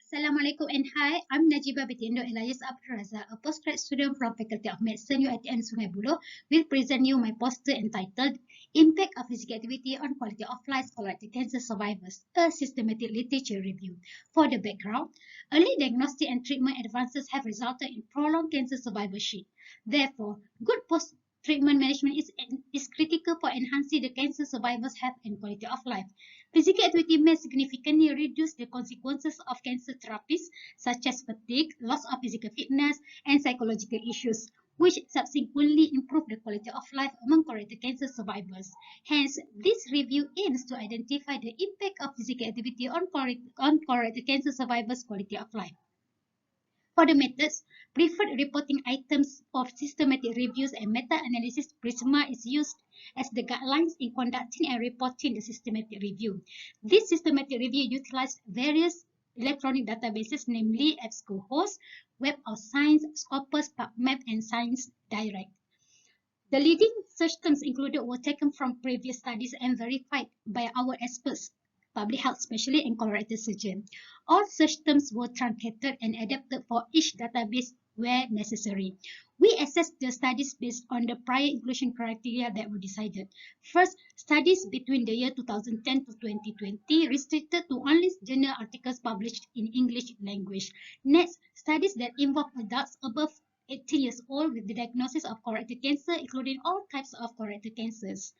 Assalamualaikum and hi, I'm Najibah Bitindo Elias Abduraza, a postgrad student from Faculty of Medicine UiTM Sungai Buloh, will present you my poster entitled Impact of Physical Activity on Quality of Life Colorectal Cancer Survivors, a Systematic Literature Review. For the background, early diagnostic and treatment advances have resulted in prolonged cancer survivorship. Therefore, good post-treatment management is critical for enhancing the cancer survivors' health and quality of life. Physical activity may significantly reduce the consequences of cancer therapies, such as fatigue, loss of physical fitness, and psychological issues, which subsequently improve the quality of life among colorectal cancer survivors. Hence, this review aims to identify the impact of physical activity on colorectal cancer survivors' quality of life. For the methods, preferred reporting items of systematic reviews and meta-analysis PRISMA is used as the guidelines in conducting and reporting the systematic review. This systematic review utilized various electronic databases, namely EBSCOhost, Web of Science, Scopus, PubMed, and Science Direct. The leading search terms included were taken from previous studies and verified by our experts, public health specialist and colorectal surgeon. All search terms were truncated and adapted for each database where necessary. We assessed the studies based on the prior inclusion criteria that were decided. First, studies between the year 2010 to 2020 restricted to only journal articles published in English language. Next, studies that involve adults above 18 years old with the diagnosis of colorectal cancer, including all types of colorectal cancers.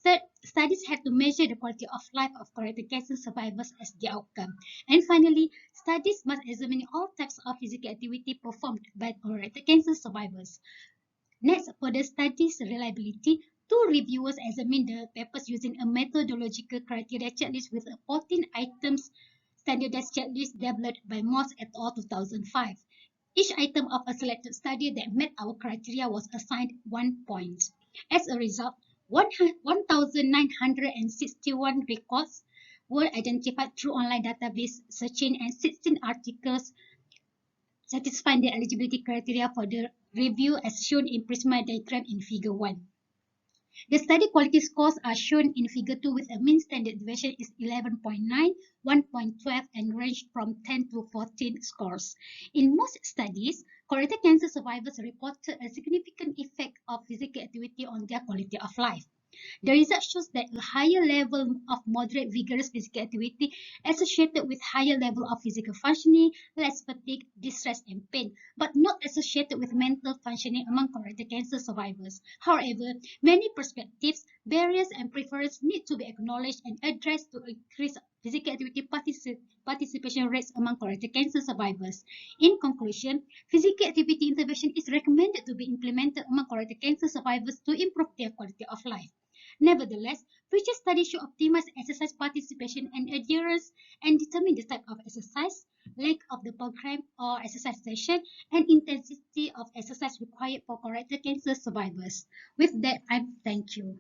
Third, studies had to measure the quality of life of colorectal cancer survivors as the outcome. And finally, studies must examine all types of physical activity performed by colorectal cancer survivors. Next, for the study's reliability, two reviewers examined the papers using a methodological criteria checklist with a 14 items standardized checklist developed by Moss et al. 2005. Each item of a selected study that met our criteria was assigned 1 point. As a result, 1,961 records were identified through online database searching and 16 articles satisfying the eligibility criteria for the review as shown in Prisma diagram in Figure 1. The study quality scores are shown in Figure 2 with a mean standard deviation is 11.9, 1.12 and range from 10 to 14 scores. In most studies, colorectal cancer survivors reported a significant effect of physical activity on their quality of life. The research shows that a higher level of moderate vigorous physical activity associated with higher level of physical functioning, less fatigue, distress, and pain, but not associated with mental functioning among colorectal cancer survivors. However, many perspectives, barriers, and preferences need to be acknowledged and addressed to increase physical activity participation rates among colorectal cancer survivors. In conclusion, physical activity intervention is recommended to be implemented among colorectal cancer survivors to improve their quality of life. Nevertheless, future studies should optimize exercise participation and adherence and determine the type of exercise, length of the program or exercise session, and intensity of exercise required for colorectal cancer survivors. With that, I thank you.